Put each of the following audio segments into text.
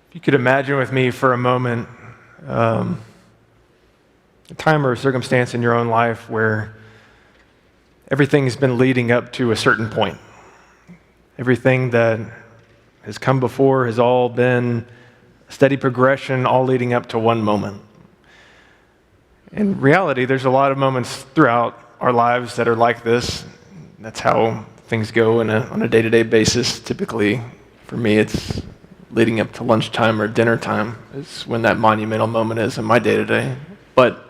If you could imagine with me for a moment a time or a circumstance in your own life where everything's been leading up to a certain point. Everything that has come before has all been a steady progression, all leading up to one moment. In reality, there's a lot of moments throughout our lives that are like this. That's how things go on a day-to-day basis. Typically, for me, it's leading up to lunchtime or dinner time is when that monumental moment is in my day-to-day. But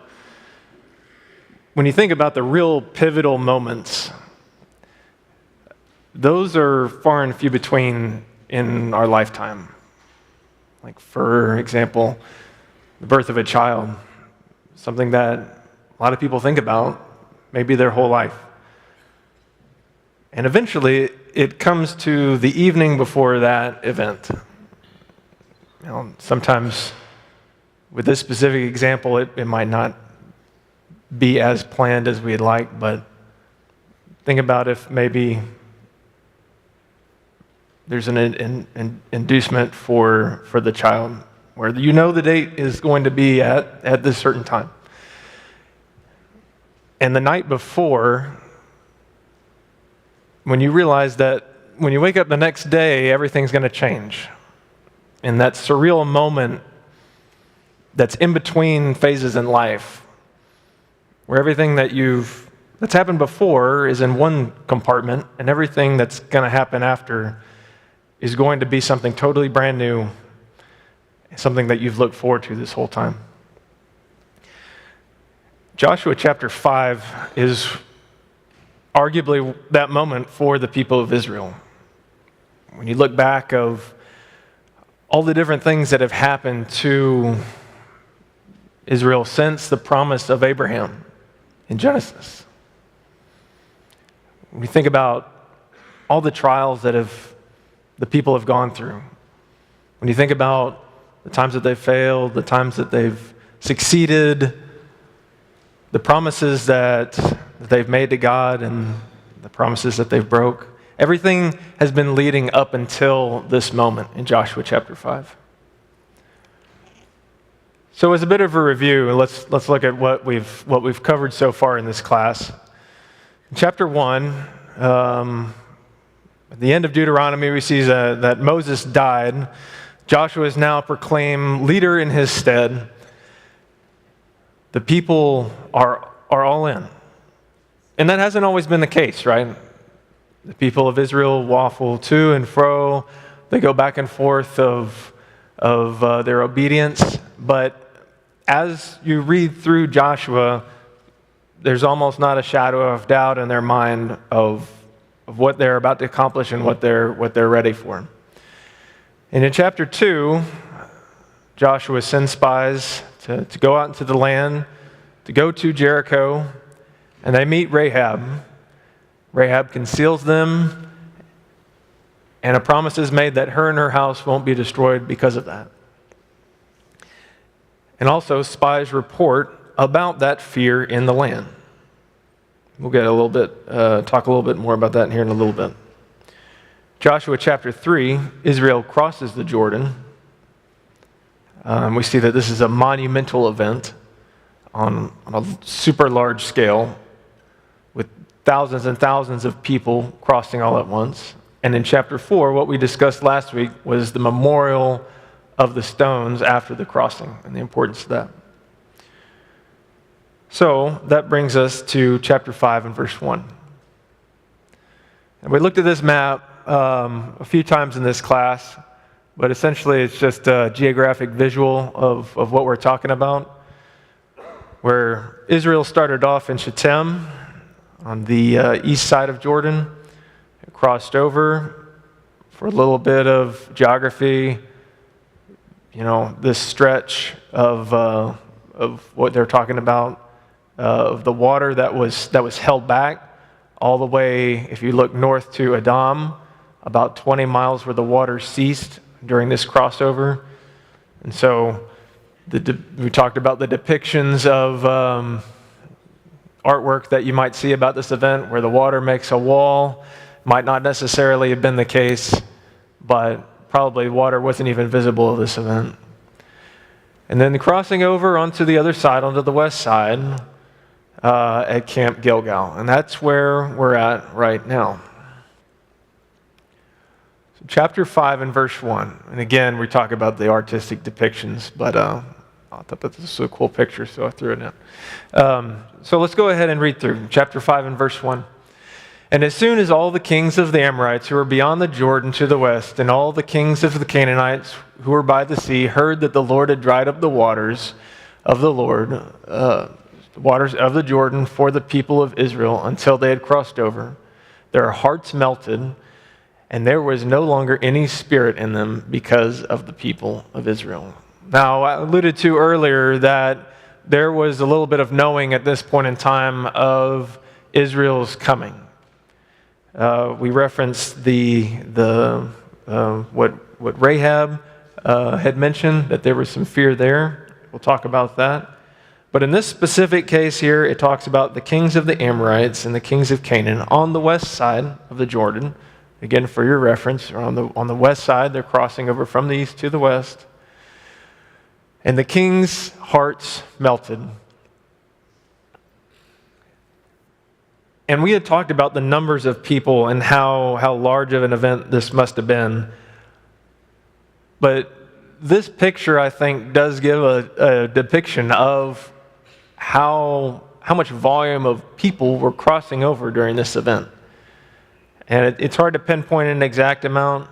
when you think about the real pivotal moments, those are far and few between in our lifetime. Like, for example, the birth of a child, something that a lot of people think about maybe their whole life. And eventually, it comes to the evening before that event. Sometimes, with this specific example, it might not be as planned as we'd like, but think about if maybe there's an inducement for the child, where you know the date is going to be at this certain time. And the night before, when you realize that when you wake up the next day, everything's going to change. And that surreal moment that's in between phases in life, where everything that's happened before is in one compartment, and everything that's going to happen after is going to be something totally brand new, something that you've looked forward to this whole time. Joshua chapter 5 is arguably that moment for the people of Israel. When you look back of all the different things that have happened to Israel since the promise of Abraham in Genesis. When you think about all the trials that the people have gone through, when you think about the times that they've failed, the times that they've succeeded, the promises that they've made to God and the promises that they've broke, everything has been leading up until this moment in Joshua chapter 5. So as a bit of a review, let's look at what we've covered so far in this class. In chapter 1, at the end of Deuteronomy, we see that Moses died. Joshua is now proclaimed leader in his stead. The people are all in. And that hasn't always been the case, right? The people of Israel waffle to and fro. They go back and forth of their obedience. But as you read through Joshua, there's almost not a shadow of doubt in their mind of what they're about to accomplish and what they're ready for. And in chapter 2, Joshua sends spies to go out into the land, to go to Jericho, and they meet Rahab. Rahab conceals them, and a promise is made that her and her house won't be destroyed because of that. And also, spies report about that fear in the land. We'll get talk a little bit more about that here in a little bit. Joshua chapter 3, Israel crosses the Jordan. We see that this is a monumental event on a super large scale, with thousands and thousands of people crossing all at once. And in chapter 4, what we discussed last week was the memorial of the stones after the crossing and the importance of that. So that brings us to chapter 5 and verse 1. And we looked at this map a few times in this class, but essentially it's just a geographic visual of what we're talking about, where Israel started off in Shittim on the east side of Jordan. It crossed over for a little bit of geography, this stretch of what they're talking about, of the water that was held back all the way, if you look north to Edom, about 20 miles where the water ceased during this crossover. And so we talked about the depictions of artwork that you might see about this event where the water makes a wall. Might not necessarily have been the case, but probably water wasn't even visible at this event. And then crossing over onto the other side, onto the west side, at Camp Gilgal. And that's where we're at right now. So chapter 5 and verse 1. And again, we talk about the artistic depictions, but I thought that this was a cool picture, so I threw it in. So let's go ahead and read through chapter 5 and verse 1. And as soon as all the kings of the Amorites who were beyond the Jordan to the west, and all the kings of the Canaanites who were by the sea, heard that the Lord had dried up the waters of the waters of the Jordan for the people of Israel until they had crossed over, their hearts melted, and there was no longer any spirit in them because of the people of Israel. Now, I alluded to earlier that there was a little bit of knowing at this point in time of Israel's coming. We referenced what Rahab had mentioned, that there was some fear there. We'll talk about that. But in this specific case here, it talks about the kings of the Amorites and the kings of Canaan on the west side of the Jordan. Again, for your reference, on the west side, they're crossing over from the east to the west. And the kings' hearts melted. And we had talked about the numbers of people and how large of an event this must have been. But this picture, I think, does give a depiction of how much volume of people were crossing over during this event. And it's hard to pinpoint an exact amount.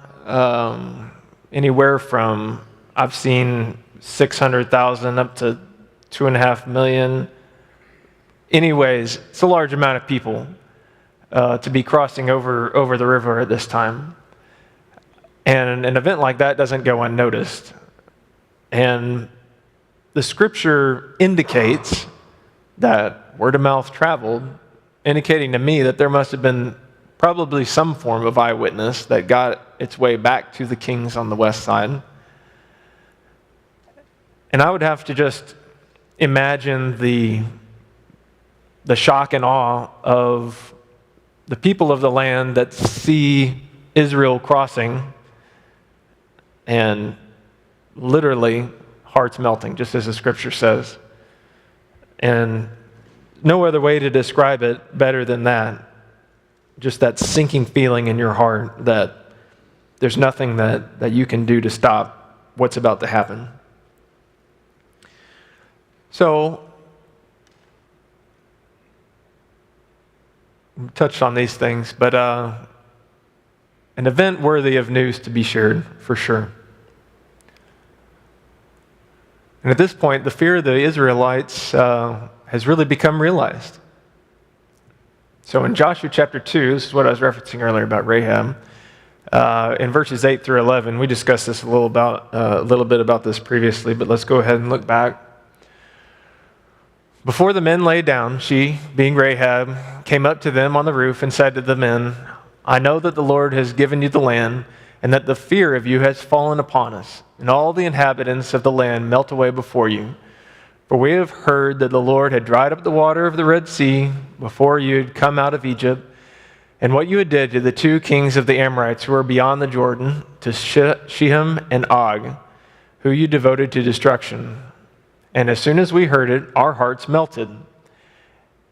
Anywhere from, I've seen 600,000 up to 2.5 million. Anyways, it's a large amount of people to be crossing over the river at this time. And an event like that doesn't go unnoticed. And the scripture indicates that word of mouth traveled, indicating to me that there must have been probably some form of eyewitness that got its way back to the kings on the west side. And I would have to just imagine the shock and awe of the people of the land that see Israel crossing and literally hearts melting, just as the scripture says. And no other way to describe it better than that. Just that sinking feeling in your heart that there's nothing that you can do to stop what's about to happen. So, we touched on these things, but an event worthy of news to be shared, for sure. And at this point, the fear of the Israelites has really become realized. So in Joshua chapter 2, this is what I was referencing earlier about Rahab, in verses 8 through 11, we discussed this a little bit about this previously, but let's go ahead and look back. Before the men lay down, she, being Rahab, came up to them on the roof and said to the men, I know that the Lord has given you the land, and that the fear of you has fallen upon us, and all the inhabitants of the land melt away before you. For we have heard that the Lord had dried up the water of the Red Sea before you had come out of Egypt, and what you had did to the two kings of the Amorites who were beyond the Jordan, to Sihon and Og, who you devoted to destruction. And as soon as we heard it, our hearts melted.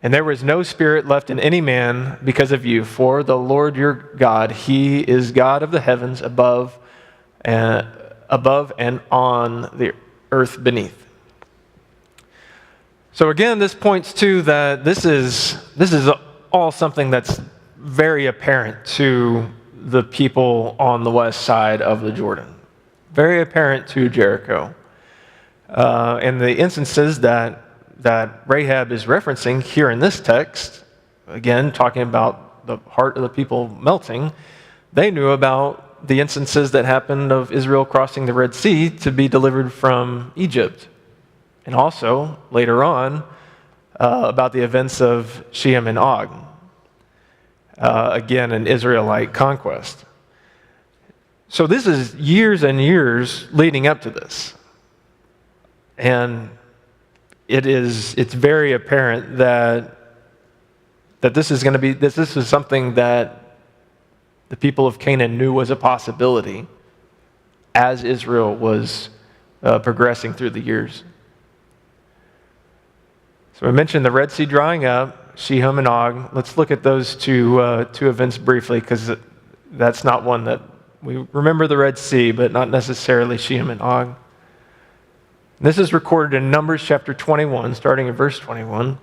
And there was no spirit left in any man because of you, for the Lord your God, He is God of the heavens above and on the earth beneath. So again, this points to that this is all something that's very apparent to the people on the west side of the Jordan. Very apparent to Jericho. And the instances that Rahab is referencing here in this text, again, talking about the heart of the people melting, they knew about the instances that happened of Israel crossing the Red Sea to be delivered from Egypt. And also, later on, about the events of Sihon and Og. Again, an Israelite conquest. So this is years and years leading up to this. And it's very apparent that this is something that the people of Canaan knew was a possibility as Israel was progressing through the years. So I mentioned the Red Sea drying up, Sihon and Og. Let's look at those two events briefly, because that's not one that we remember the Red Sea, but not necessarily Sihon and Og. This is recorded in Numbers chapter 21, starting in verse 21.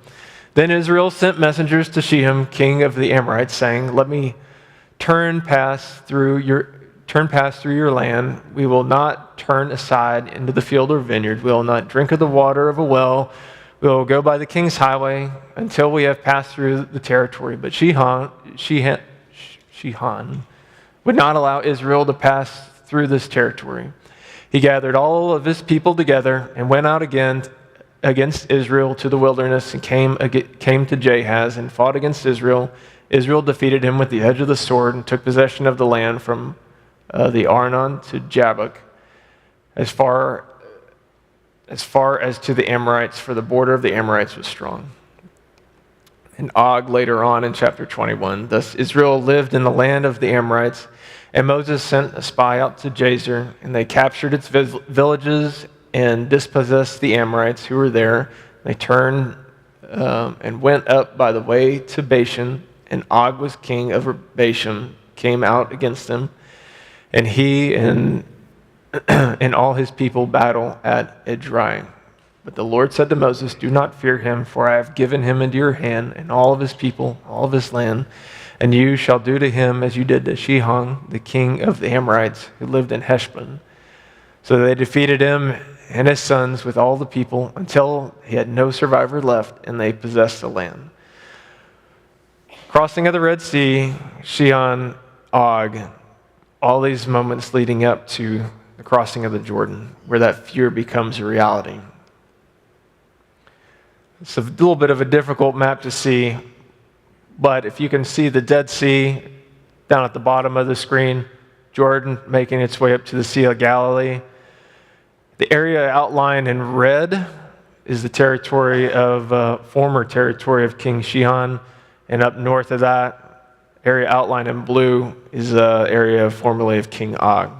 Then Israel sent messengers to Sihon, king of the Amorites, saying, "Let me pass through your land. We will not turn aside into the field or vineyard. We will not drink of the water of a well. We will go by the king's highway until we have passed through the territory." But Sihon would not allow Israel to pass through this territory. He gathered all of his people together and went out again against Israel to the wilderness and came to Jahaz and fought against Israel. Israel defeated him with the edge of the sword and took possession of the land from the Arnon to Jabbok, as far as to the Amorites, for the border of the Amorites was strong. And Og later on in chapter 21. Thus Israel lived in the land of the Amorites, and Moses sent a spy out to Jazer, and they captured its villages and dispossessed the Amorites who were there. They turned and went up by the way to Bashan, and Og was king of Bashan, came out against them, and he and all his people battle at Edrei. But the Lord said to Moses, "Do not fear him, for I have given him into your hand, and all of his people, all of his land, and you shall do to him as you did to Sihon, the king of the Amorites, who lived in Heshbon." So they defeated him and his sons with all the people until he had no survivor left, and they possessed the land. Crossing of the Red Sea, Sihon, Og, all these moments leading up to the crossing of the Jordan, where that fear becomes a reality. It's a little bit of a difficult map to see, but if you can see the Dead Sea down at the bottom of the screen, Jordan making its way up to the Sea of Galilee. The area outlined in red is the territory of former territory of King Sihon, and up north of that, area outlined in blue is the area formerly of King Og.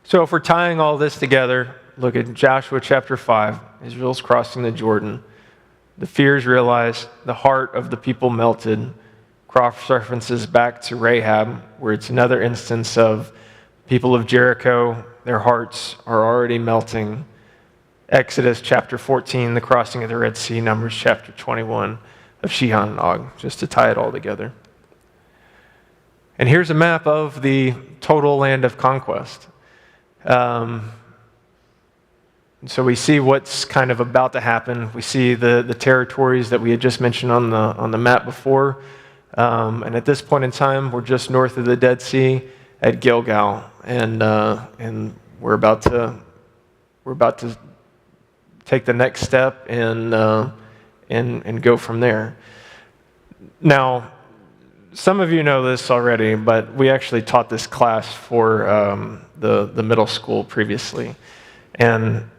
So if we're tying all this together, look at Joshua chapter 5. Israel's crossing the Jordan. The fears realized, the heart of the people melted. Cross references back to Rahab, where it's another instance of people of Jericho, their hearts are already melting. Exodus chapter 14, the crossing of the Red Sea. Numbers chapter 21 of Sihon and Og, just to tie it all together. And here's a map of the total land of conquest. So we see what's kind of about to happen. We see the territories that we had just mentioned on the map before. And at this point in time, we're just north of the Dead Sea at Gilgal, and we're about to take the next step and go from there. Now, some of you know this already, but we actually taught this class for the middle school previously, and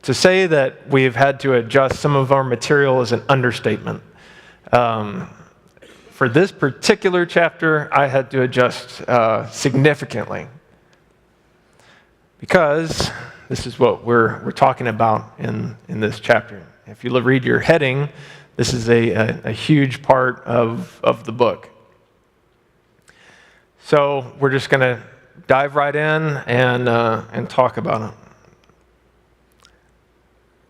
to say that we've had to adjust some of our material is an understatement. For this particular chapter, I had to adjust significantly, because this is what we're talking about in this chapter. If you read your heading, this is a huge part of the book. So we're just going to dive right in and talk about it.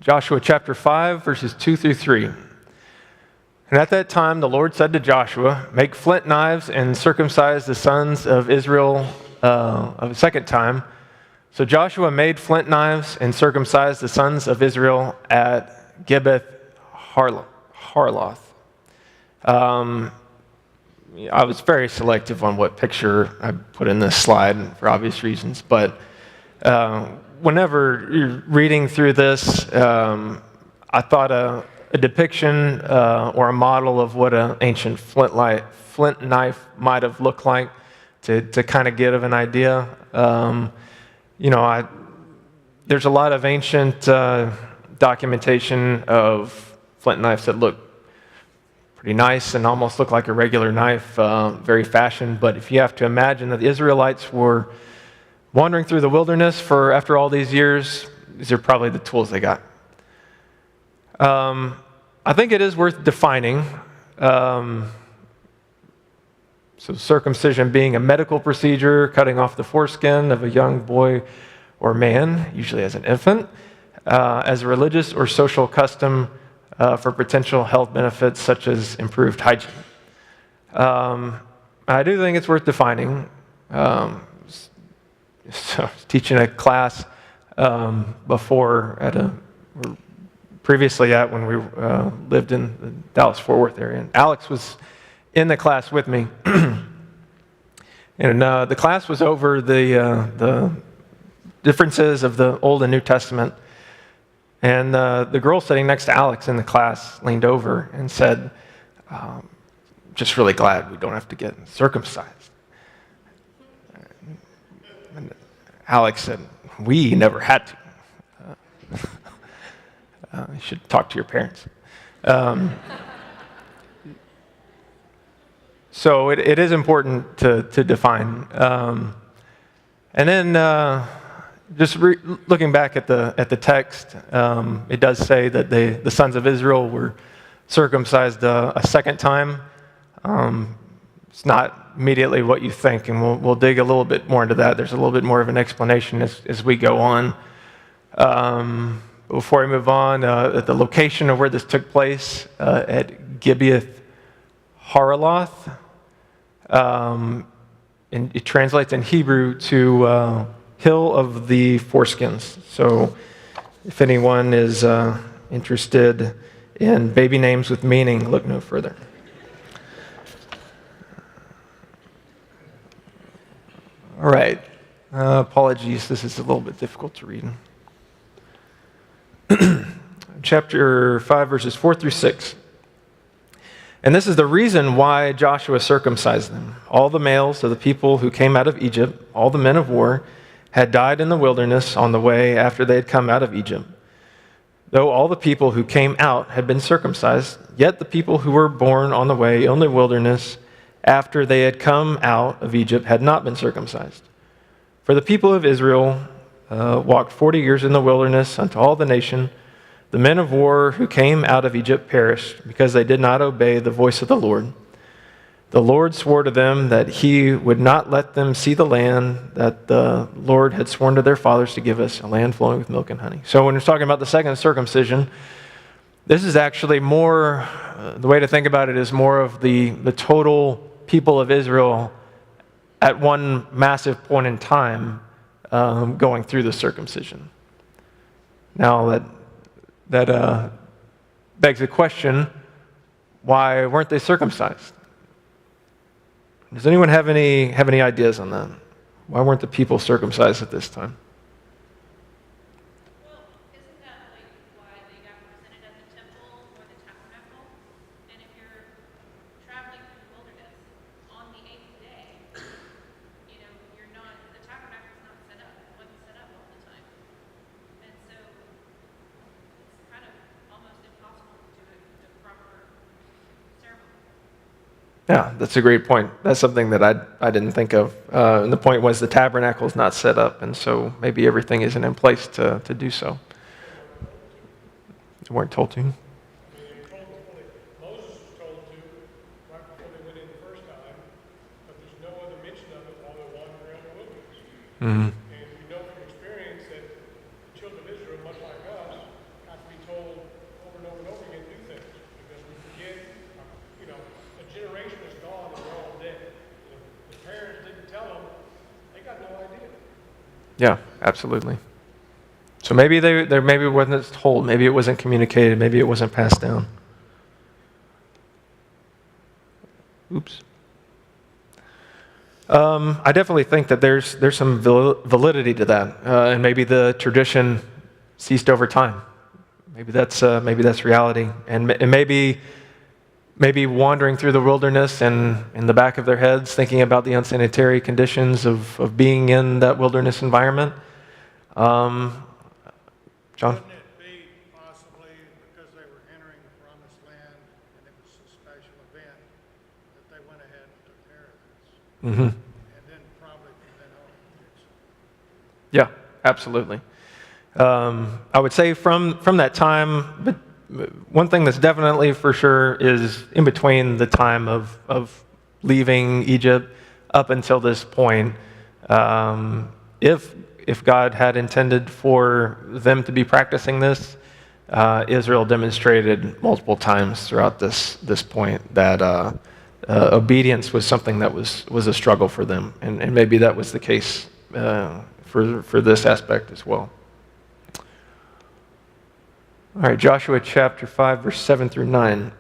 Joshua chapter 5, verses 2 through 3. And at that time the Lord said to Joshua, "Make flint knives and circumcise the sons of Israel a second time." So Joshua made flint knives and circumcised the sons of Israel at Gibbeth Harloth. I was very selective on what picture I put in this slide for obvious reasons, but whenever you're reading through this, I thought a depiction or a model of what an ancient flint knife might have looked like to kind of give an idea. There's a lot of ancient documentation of flint knives that look pretty nice and almost looked like a regular knife, very fashioned. But if you have to imagine that the Israelites were wandering through the wilderness after all these years, these are probably the tools they got. I think it is worth defining. So circumcision being a medical procedure, cutting off the foreskin of a young boy or man, usually as an infant, as a religious or social custom for potential health benefits such as improved hygiene. I do think it's worth defining. So I was teaching a class previously when we lived in the Dallas-Fort Worth area, and Alex was in the class with me, and the class was over the differences of the Old and New Testament. And the girl sitting next to Alex in the class leaned over and said, "Just really glad we don't have to get circumcised." And Alex said, "We never had to. You should talk to your parents." So it is important to define. And then just looking back at the text, it does say that the sons of Israel were circumcised a second time. It's not immediately what you think, and we'll dig a little bit more into that. There's a little bit more of an explanation as we go on. Before we move on, at the location of where this took place, at Gibeath Haraloth, and it translates in Hebrew to Hill of the Foreskins. So if anyone is interested in baby names with meaning, look no further. All right. Apologies, this is a little bit difficult to read. Chapter 5, verses 4 through 6. And this is the reason why Joshua circumcised them. All the males of the people who came out of Egypt, all the men of war, had died in the wilderness on the way after they had come out of Egypt. Though all the people who came out had been circumcised, yet the people who were born on the way in the wilderness after they had come out of Egypt had not been circumcised. For the people of Israel walked 40 years in the wilderness unto all the nation. The men of war who came out of Egypt perished because they did not obey the voice of the Lord. The Lord swore to them that he would not let them see the land that the Lord had sworn to their fathers to give us, a land flowing with milk and honey. So when we're talking about the second circumcision, this is actually more, the way to think about it is more of the total people of Israel at one massive point in time going through the circumcision. Now that begs the question, why weren't they circumcised? Does anyone have any ideas on that? Why weren't the people circumcised at this time? Well, isn't that like why they got presented at the temple or the tabernacle? And if you're traveling through the wilderness on the 8th day, the tabernacle's not set up. It wasn't set up all the time. And so it's kind of almost impossible to do a proper ceremony. Yeah, that's a great point. That's something that I didn't think of. And the point was the tabernacle is not set up, and so maybe everything isn't in place to do so. They weren't told to. Moses was told to right before they went in the first time, but there's no other mention of it while they're wandering around the wilderness. Mm-hmm. And we know from experience that the children of Israel, much like us, have to be told over and over and over again to do things because we forget. A generation is gone and we're all dead. The parents didn't tell them; they got no idea. Yeah, absolutely. So maybe maybe it wasn't told, maybe it wasn't communicated, maybe it wasn't passed down. Oops. I definitely think that there's some validity to that, and maybe the tradition ceased over time. Maybe that's reality, and maybe wandering through the wilderness and in the back of their heads thinking about the unsanitary conditions of being in that wilderness environment. John? Couldn't it be possibly because they were entering the promised land and it was so special Mm-hmm. and then probably from then on. Yeah, absolutely. I would say from that time, but one thing that's definitely for sure is in between the time of leaving Egypt up until this point, if God had intended for them to be practicing this, Israel demonstrated multiple times throughout this point that obedience was something that was a struggle for them, and maybe that was the case for this aspect as well. All right, Joshua chapter 5, verse 7 through 9.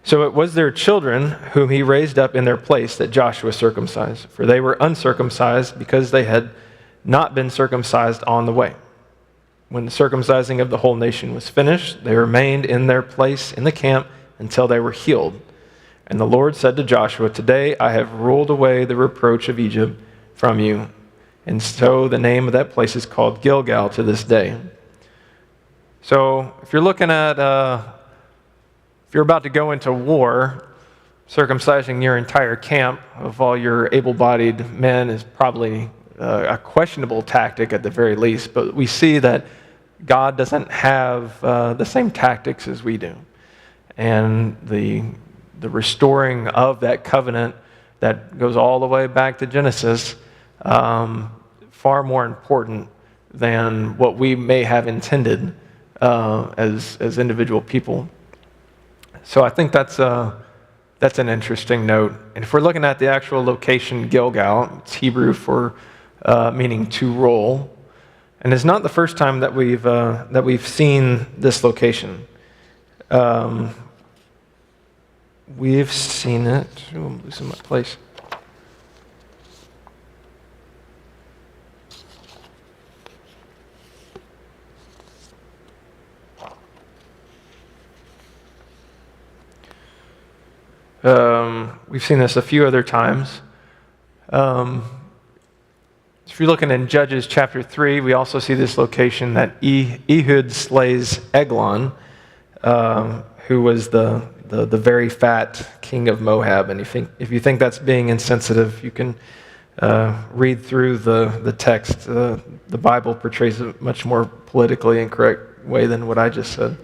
So it was their children whom he raised up in their place that Joshua circumcised, for they were uncircumcised because they had not been circumcised on the way. When the circumcising of the whole nation was finished, they remained in their place in the camp until they were healed. And the Lord said to Joshua, "Today I have ruled away the reproach of Egypt from you." And so the name of that place is called Gilgal to this day. So if you're looking at, if you're about to go into war, circumcising your entire camp of all your able-bodied men is probably a questionable tactic at the very least, but we see that God doesn't have the same tactics as we do. And the restoring of that covenant that goes all the way back to Genesis, far more important than what we may have intended as individual people. So I think that's an interesting note. And if we're looking at the actual location, Gilgal, it's Hebrew for meaning to roll, and it's not the first time that we've seen this location. We've seen it. Oh, I'm losing my place. We've seen this a few other times. If you're looking in Judges chapter 3, we also see this location that Ehud slays Eglon, who was the very fat king of Moab. And if you think that's being insensitive, you can read through the text. The Bible portrays it much more politically incorrect way than what I just said.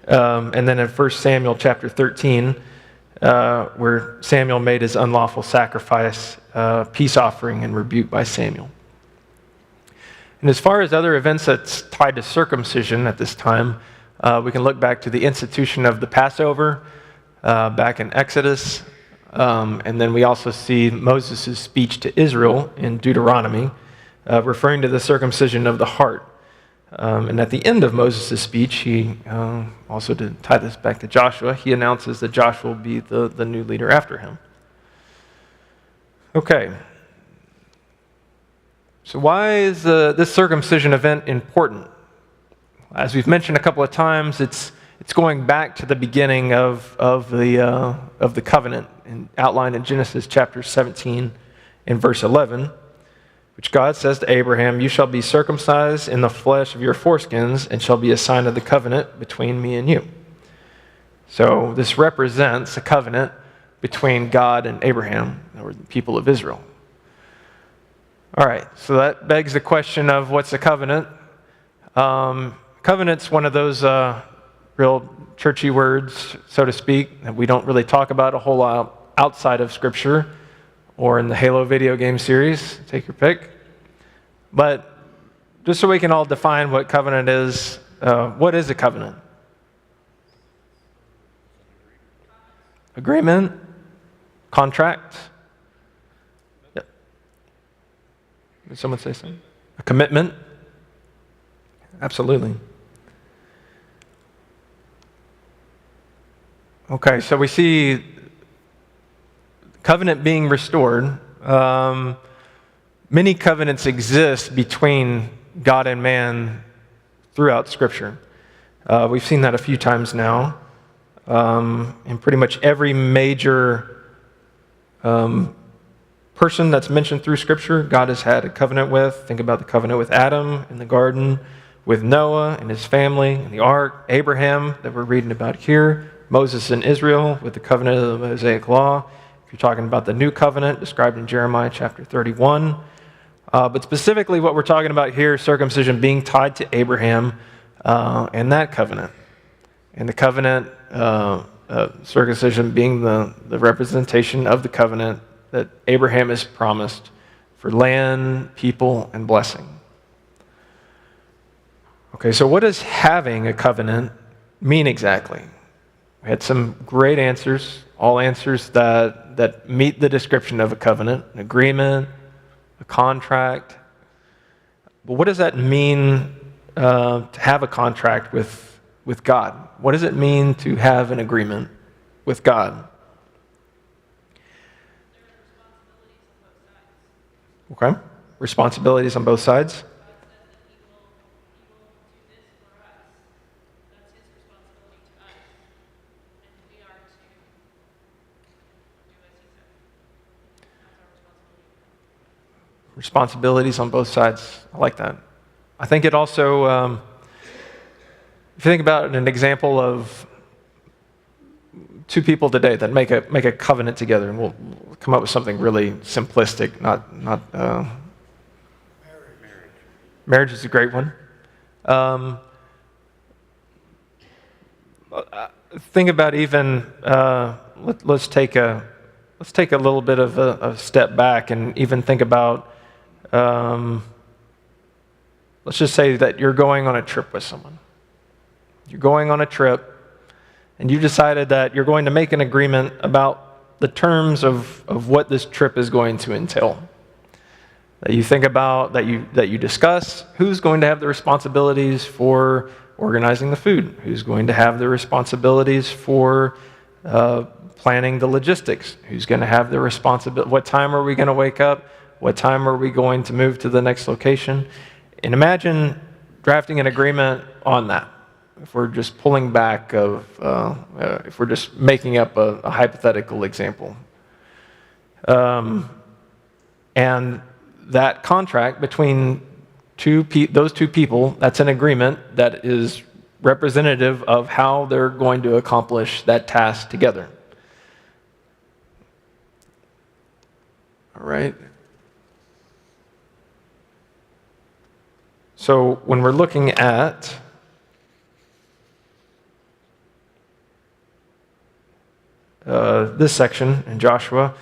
And then in 1 Samuel chapter 13, where Samuel made his unlawful sacrifice, peace offering, and rebuked by Samuel. And as far as other events that's tied to circumcision at this time, we can look back to the institution of the Passover back in Exodus, and then we also see Moses' speech to Israel in Deuteronomy, referring to the circumcision of the heart. And at the end of Moses' speech, he, also to tie this back to Joshua, he announces that Joshua will be the new leader after him. Okay. So why is this circumcision event important? As we've mentioned a couple of times, it's going back to the beginning of the covenant outlined in Genesis chapter 17 and verse 11. Which God says to Abraham, "You shall be circumcised in the flesh of your foreskins and shall be a sign of the covenant between me and you." So this represents a covenant between God and Abraham, or the people of Israel. All right, so that begs the question of what's a covenant? Covenant's one of those real churchy words, so to speak, that we don't really talk about a whole lot outside of Scripture, or in the Halo video game series, take your pick. But just so we can all define what covenant is, what is a covenant? Agreement? Contract? Yep. Did someone say something? A commitment? Absolutely. Okay, so we see covenant being restored. Many covenants exist between God and man throughout Scripture. We've seen that a few times now. In pretty much every major person that's mentioned through Scripture, God has had a covenant with. Think about the covenant with Adam in the garden, with Noah and his family in the ark, Abraham that we're reading about here, Moses and Israel with the covenant of the Mosaic Law, if you're talking about the new covenant described in Jeremiah chapter 31. But specifically what we're talking about here, circumcision being tied to Abraham and that covenant. And the covenant, circumcision being the representation of the covenant that Abraham is promised for land, people, and blessing. Okay, so what does having a covenant mean exactly? We had some great answers, all answers that meet the description of a covenant, an agreement, a contract. But what does that mean to have a contract with God? What does it mean to have an agreement with God? Okay, responsibilities on both sides. Responsibilities on both sides. I like that. I think it also, if you think about an example of two people today that make a covenant together, and we'll come up with something really simplistic, not marriage is a great one. Think about even let's take a little bit of a step back and even think about. Let's just say that you're going on a trip with someone. You're going on a trip, and you decided that you're going to make an agreement about the terms of what this trip is going to entail. That you think about, that you discuss who's going to have the responsibilities for organizing the food, who's going to have the responsibilities for planning the logistics, who's going to have the responsibility, what time are we going to wake up, what time are we going to move to the next location. And imagine drafting an agreement on that. If we're just pulling back if we're just making up a hypothetical example. And that contract between those two people, that's an agreement that is representative of how they're going to accomplish that task together. All right. So when we're looking at this section in Joshua,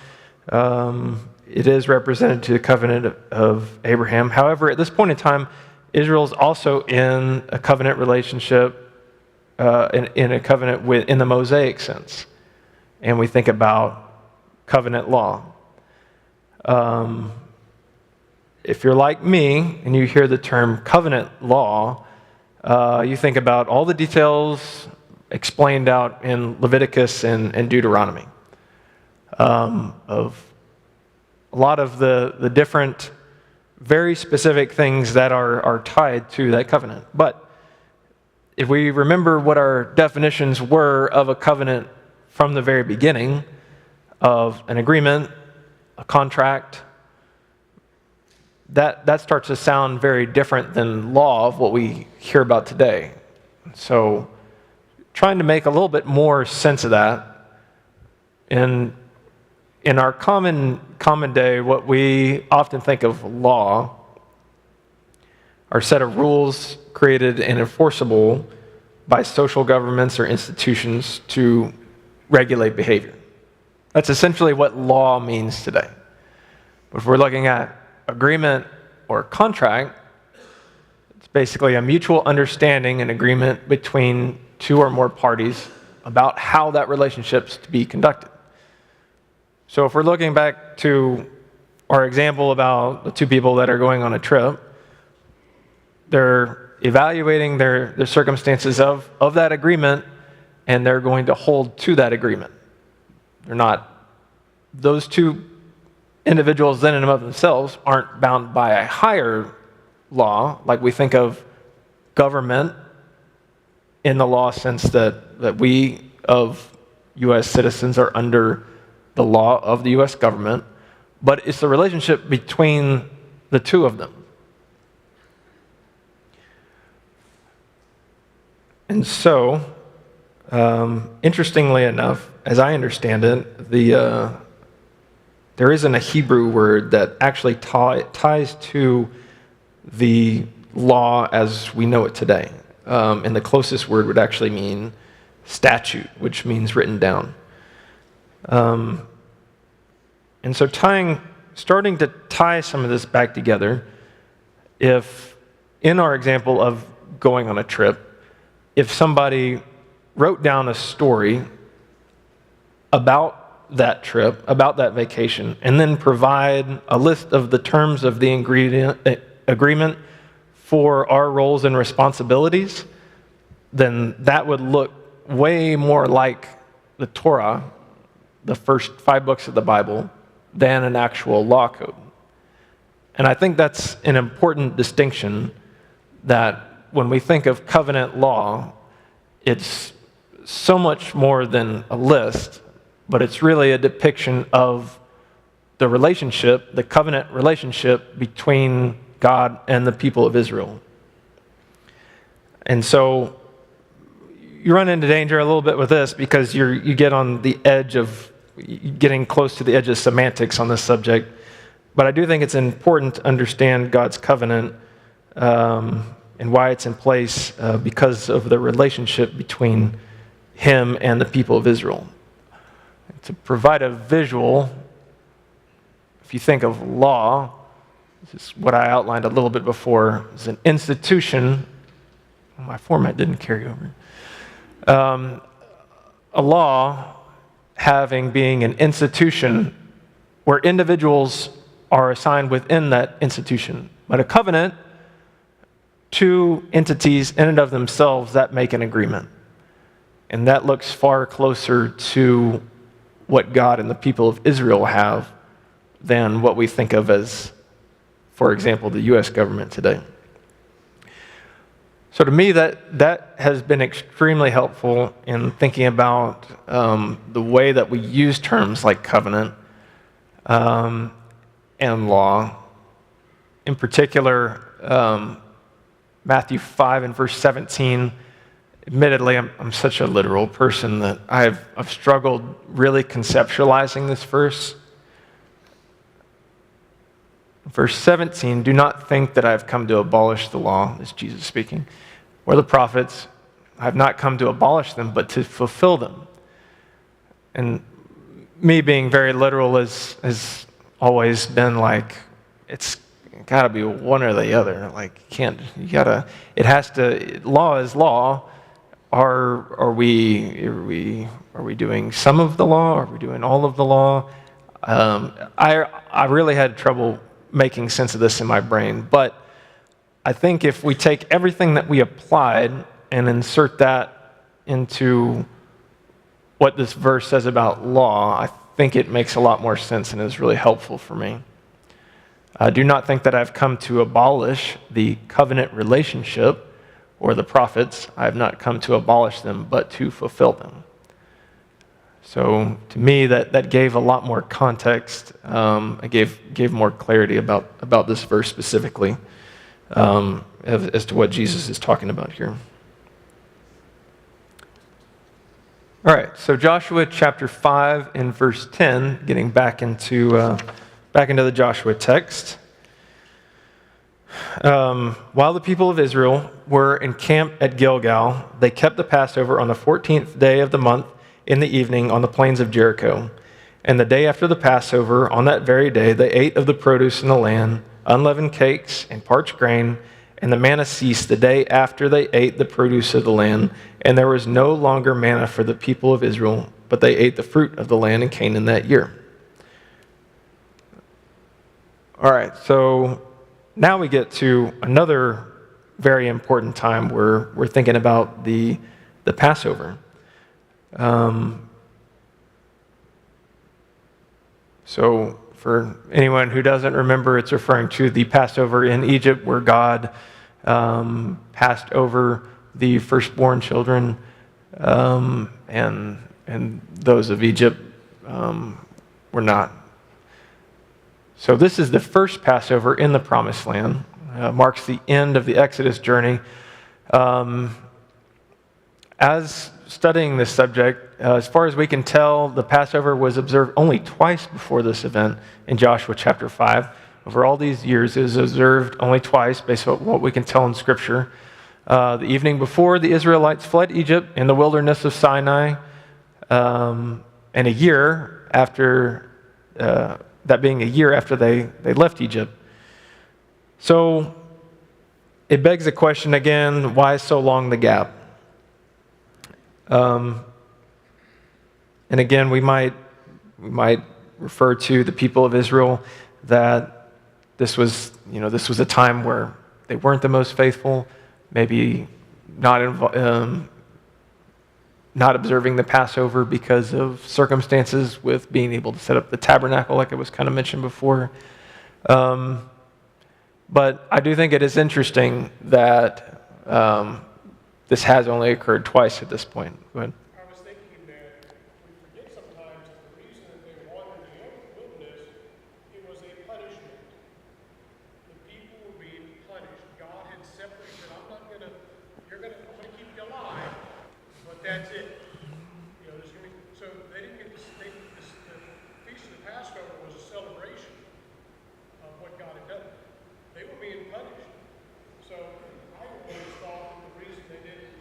it is represented to the covenant of Abraham. However, at this point in time, Israel is also in a covenant relationship, in a covenant in the Mosaic sense. And we think about covenant law. If you're like me and you hear the term covenant law, you think about all the details explained out in Leviticus and Deuteronomy of a lot of the different, very specific things that are tied to that covenant. But if we remember what our definitions were of a covenant from the very beginning, of an agreement, a contract, that starts to sound very different than law of what we hear about today. So trying to make a little bit more sense of that. In our common day, what we often think of law are a set of rules created and enforceable by social governments or institutions to regulate behavior. That's essentially what law means today. But if we're looking at agreement or contract, it's basically a mutual understanding and agreement between two or more parties about how that relationship's to be conducted. So if we're looking back to our example about the two people that are going on a trip, they're evaluating their circumstances of that agreement, and they're going to hold to that agreement. They're not, those two individuals then and of themselves aren't bound by a higher law, like we think of government in the law sense that we of U.S. citizens are under the law of the U.S. government, but it's the relationship between the two of them. And so, interestingly enough, as I understand it, there isn't a Hebrew word that actually ties to the law as we know it today. And the closest word would actually mean statute, which means written down. And so starting to tie some of this back together, if in our example of going on a trip, if somebody wrote down a story about that trip, about that vacation, and then provide a list of the terms of the agreement for our roles and responsibilities, then that would look way more like the Torah, the first 5 books of the Bible, than an actual law code. And I think that's an important distinction, that when we think of covenant law, it's so much more than a list, but it's really a depiction of the relationship, the covenant relationship between God and the people of Israel. And so you run into danger a little bit with this because you get on the edge of getting close to the edge of semantics on this subject. But I do think it's important to understand God's covenant and why it's in place because of the relationship between Him and the people of Israel. To provide a visual, if you think of law, this is what I outlined a little bit before, is an institution. My format didn't carry over. A law being an institution where individuals are assigned within that institution. But a covenant, 2 entities in and of themselves that make an agreement. And that looks far closer to what God and the people of Israel have than what we think of as, for example, the U.S. government today. So to me, that has been extremely helpful in thinking about the way that we use terms like covenant and law. In particular, Matthew 5 and verse 17. Admittedly, I'm such a literal person that I've struggled really conceptualizing this verse. Verse 17, do not think that I have come to abolish the law, is Jesus speaking, or the prophets. I have not come to abolish them, but to fulfill them. And me being very literal has always been like, it's got to be one or the other. Like, law is law. Are we doing some of the law? Are we doing all of the law? I really had trouble making sense of this in my brain, but I think if we take everything that we applied and insert that into what this verse says about law, I think it makes a lot more sense and is really helpful for me. I do not think that I've come to abolish the covenant relationship or the prophets. I have not come to abolish them, but to fulfill them. So to me, that gave a lot more context. It gave more clarity about this verse specifically as to what Jesus is talking about here. All right, so Joshua chapter 5 and verse 10, getting back into the Joshua text. While the people of Israel were encamped at Gilgal, they kept the Passover on the 14th day of the month in the evening on the plains of Jericho. And the day after the Passover, on that very day, they ate of the produce in the land, unleavened cakes and parched grain, and the manna ceased the day after they ate the produce of the land, and there was no longer manna for the people of Israel, but they ate the fruit of the land in Canaan that year. All right, so now we get to another very important time where we're thinking about the Passover. So for anyone who doesn't remember, it's referring to the Passover in Egypt where God passed over the firstborn children and those of Egypt were not. So this is the first Passover in the Promised Land. Marks the end of the Exodus journey. As studying this subject, as far as we can tell, the Passover was observed only twice before this event in Joshua chapter 5. Over all these years, it was observed only twice based on what we can tell in Scripture. The evening before the Israelites fled Egypt in the wilderness of Sinai, and a year after, that being a year after they left Egypt. So it begs the question again, why so long the gap? And again, we might refer to the people of Israel that this was a time where they weren't the most faithful, maybe not observing the Passover because of circumstances with being able to set up the tabernacle, like it was kind of mentioned before. But I do think it is interesting that this has only occurred twice at this point. Go ahead. I was thinking that we forget sometimes that the reason that they wandered in the wilderness, it was a punishment. The people were being punished. God had separated, I'm gonna keep you alive, but that's it. So they didn't get this, the Feast of the Passover was a celebration of what God had done. They were being punished. So I always thought that the reason they did it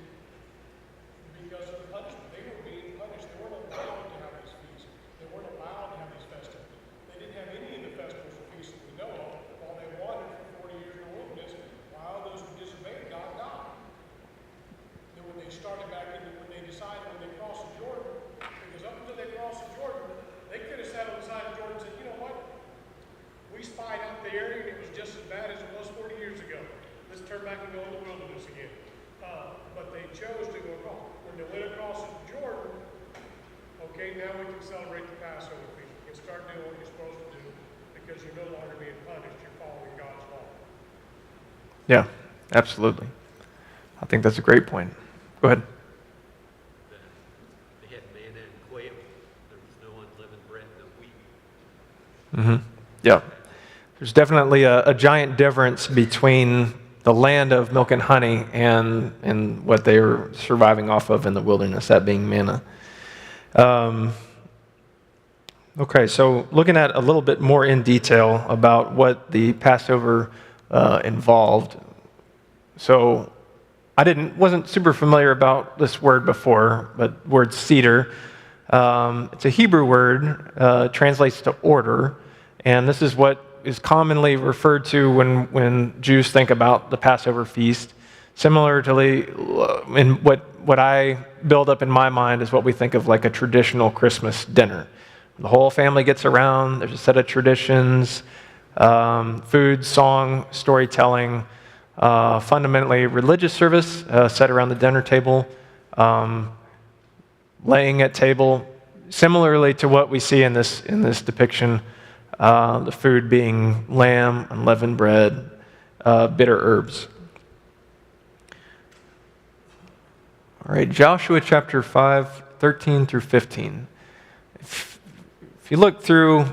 because of the punishment. They were being punished. They weren't allowed to have these feasts. They weren't allowed to have these festivals. They didn't have any of the festivals or feasts that we know of while they wandered for 40 years in the wilderness, while those who disobeyed God died. Then when they started back in, when they decided when they crossed the Jordan, because up until they crossed the Jordan, they could have sat on the side of Jordan and said, you know what? We spied out the area and it was just as bad as it was 40 years ago. Let's turn back and go in the wilderness again. But they chose to go wrong. When they went across the Jordan, okay, now we can celebrate the Passover feast. You can start doing what you're supposed to do because you're no longer being punished. You're following God's law. Yeah, absolutely. I think that's a great point. Go ahead. They had manna and quail. There was no unleavened bread, no wheat. Mm-hmm. Yeah. There's definitely a giant difference between the land of milk and honey and what they were surviving off of in the wilderness, that being manna. Okay, so looking at a little bit more in detail about what the Passover involved. So I wasn't super familiar about this word before, but word seder. It's a Hebrew word, translates to order, and this is what is commonly referred to when Jews think about the Passover feast. Similarly, in what I build up in my mind is what we think of like a traditional Christmas dinner. The whole family gets around, there's a set of traditions, food, song, storytelling, fundamentally religious service set around the dinner table, laying at table, similarly to what we see in this depiction. The food being lamb, unleavened bread, bitter herbs. All right, Joshua chapter 5, 13 through 15. If you look through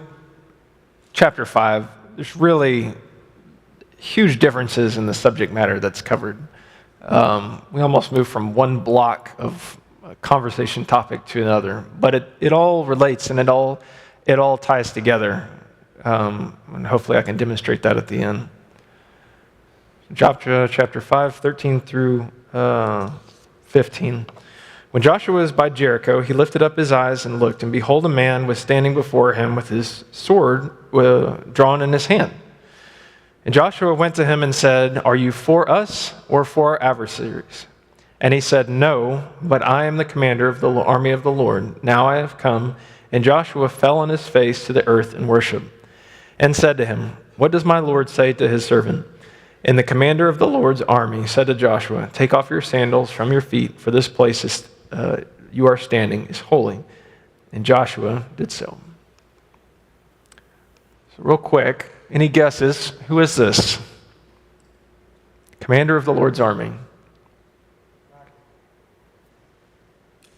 chapter 5, there's really huge differences in the subject matter that's covered. We almost move from one block of a conversation topic to another, but it all relates and it all ties together. And hopefully I can demonstrate that at the end. Joshua chapter 5, 13 through 15. When Joshua was by Jericho, he lifted up his eyes and looked, and behold, a man was standing before him with his sword drawn in his hand. And Joshua went to him and said, "Are you for us or for our adversaries?" And he said, "No, but I am the commander of the army of the Lord. Now I have come." And Joshua fell on his face to the earth in worship, and said to him, "What does my Lord say to his servant?" And the commander of the Lord's army said to Joshua, "Take off your sandals from your feet, for this place you are standing is holy." And Joshua did so. So real quick, any guesses? Who is this? Commander of the Lord's army.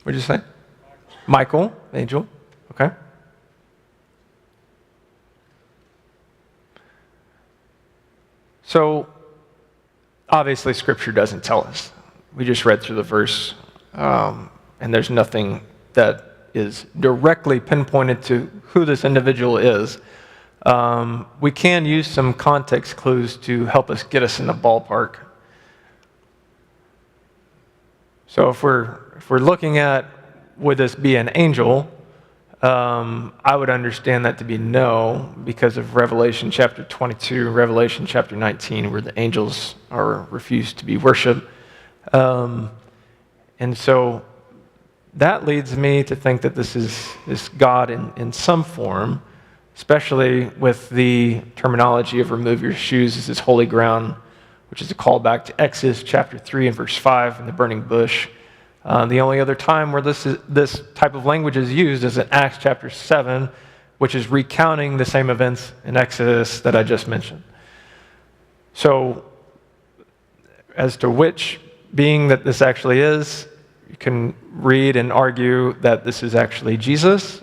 What did you say? Michael, angel. Okay. So, obviously, Scripture doesn't tell us. We just read through the verse. and there's nothing that is directly pinpointed to who this individual is, we can use some context clues to help us get us in the ballpark. So if we're looking at, would this be an angel, I would understand that to be no, because of Revelation chapter 22, Revelation chapter 19, where the angels are refused to be worshipped. And so that leads me to think that this is God in some form, especially with the terminology of remove your shoes as is holy ground, which is a callback to Exodus chapter 3 and verse 5 in the burning bush. The only other time where this type of language is used is in Acts chapter 7, which is recounting the same events in Exodus that I just mentioned. So, as to which being that this actually is, you can read and argue that this is actually Jesus.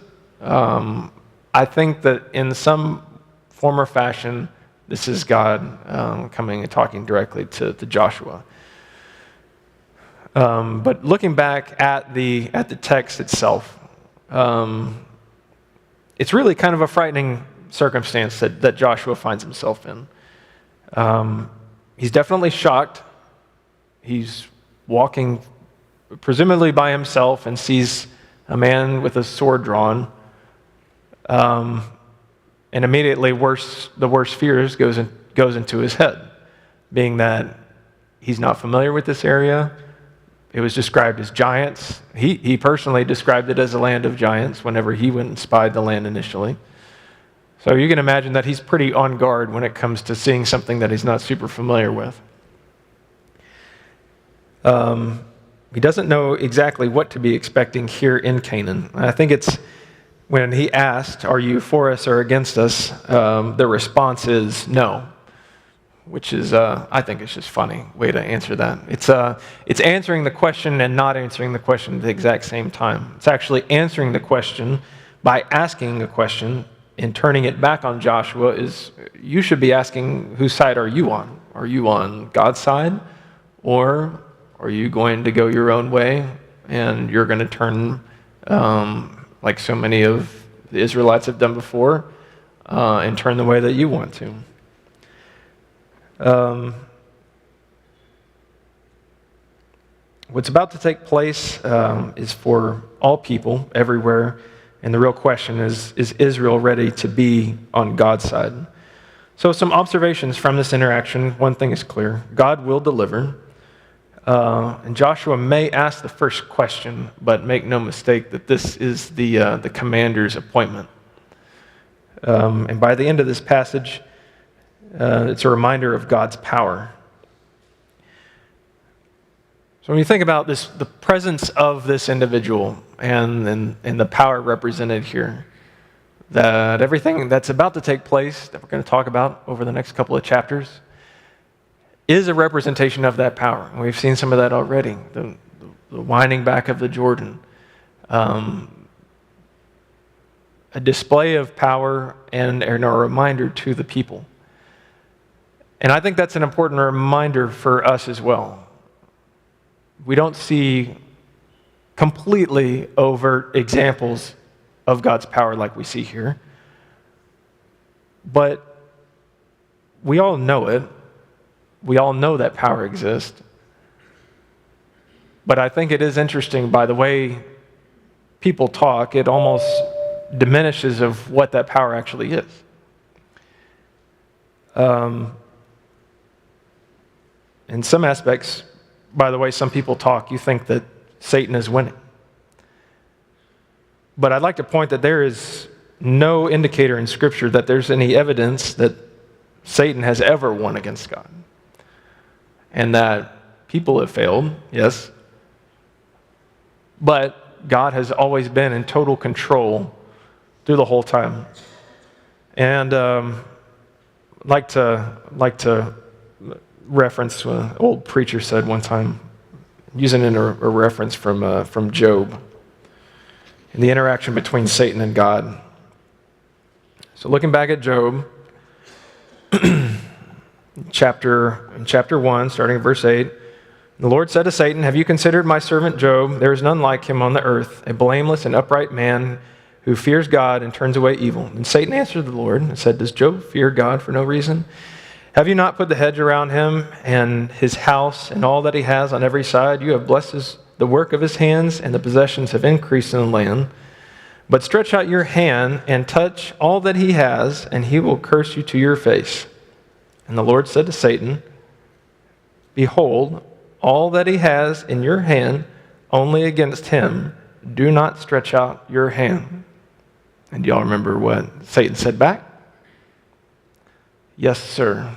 I think that in some form or fashion, this is God coming and talking directly to Joshua. But looking back at the text itself, it's really kind of a frightening circumstance that Joshua finds himself in. He's definitely shocked. He's walking presumably by himself and sees a man with a sword drawn. And immediately the worst fears goes into his head, being that he's not familiar with this area. It was described as giants. He personally described it as a land of giants whenever he went and spied the land initially. So you can imagine that he's pretty on guard when it comes to seeing something that he's not super familiar with. He doesn't know exactly what to be expecting here in Canaan. I think it's when he asked, "Are you for us or against us?" The response is no, which is, I think it's just funny way to answer that. It's answering the question and not answering the question at the exact same time. It's actually answering the question by asking a question and turning it back on Joshua. You should be asking, whose side are you on? Are you on God's side? Or are you going to go your own way and you're going to turn, like so many of the Israelites have done before, and turn the way that you want to? What's about to take place is for all people everywhere, and the real question is Israel ready to be on God's side? So some observations from this interaction. One thing is clear: God will deliver. And Joshua may ask the first question, but make no mistake that this is the commander's appointment. And by the end of this passage, it's a reminder of God's power. So when you think about this, the presence of this individual and the power represented here, that everything that's about to take place, that we're going to talk about over the next couple of chapters, is a representation of that power. And we've seen some of that already, the winding back of the Jordan, a display of power and a reminder to the people. And I think that's an important reminder for us as well. We don't see completely overt examples of God's power like we see here, but we all know it. We all know that power exists. But I think it is interesting, by the way people talk, it almost diminishes of what that power actually is. In some aspects, by the way some people talk, you think that Satan is winning. But I'd like to point that there is no indicator in Scripture that there's any evidence that Satan has ever won against God. And that people have failed, yes. But God has always been in total control through the whole time. And like to reference what an old preacher said one time, using a reference from Job, and the interaction between Satan and God. So looking back at Job, in chapter 1, starting at verse 8, The Lord said to Satan, "Have you considered my servant Job? There is none like him on the earth, a blameless and upright man who fears God and turns away evil." And Satan answered the Lord and said, "Does Job fear God for no reason? Have you not put the hedge around him and his house and all that he has on every side? You have blessed the work of his hands, and the possessions have increased in the land. But stretch out your hand and touch all that he has, and he will curse you to your face." And the Lord said to Satan, "Behold, all that he has in your hand, only against him do not stretch out your hand." And y'all remember what Satan said back? "Yes, sir."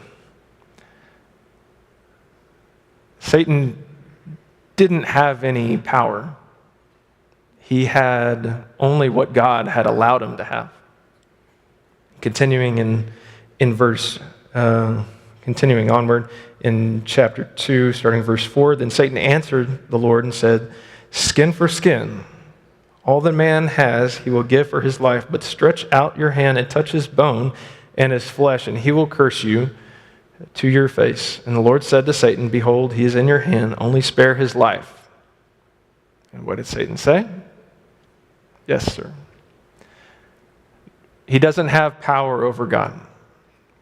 Satan didn't have any power. He had only what God had allowed him to have. Continuing continuing onward in chapter 2, starting verse 4, then Satan answered the Lord and said, "Skin for skin. All that man has he will give for his life, but stretch out your hand and touch his bone and his flesh, and he will curse you to your face." And the Lord said to Satan, "Behold, he is in your hand, only spare his life." And what did Satan say? Yes, sir. He doesn't have power over God,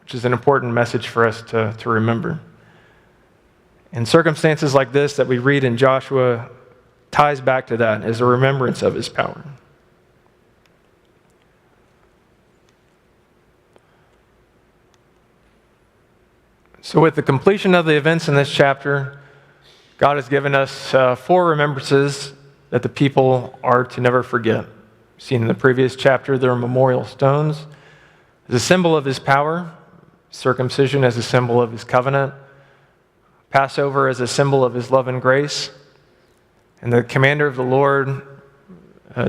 which is an important message for us to remember. And circumstances like this that we read in Joshua ties back to that as a remembrance of his power. So with the completion of the events in this chapter, God has given us 4 remembrances that the people are to never forget. Seen in the previous chapter, there are memorial stones as a symbol of his power, circumcision as a symbol of his covenant, Passover as a symbol of his love and grace, and the commander of the Lord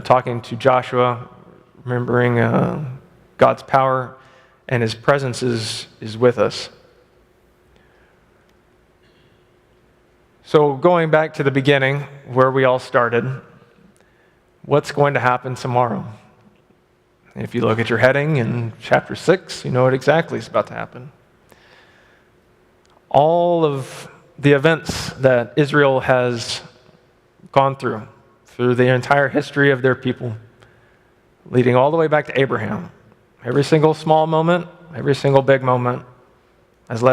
talking to Joshua, remembering God's power and his presence is with us. So going back to the beginning, where we all started, what's going to happen tomorrow? If you look at your heading in chapter 6, you know what exactly is about to happen. All of the events that Israel has gone through the entire history of their people, leading all the way back to Abraham. Every single small moment, every single big moment has led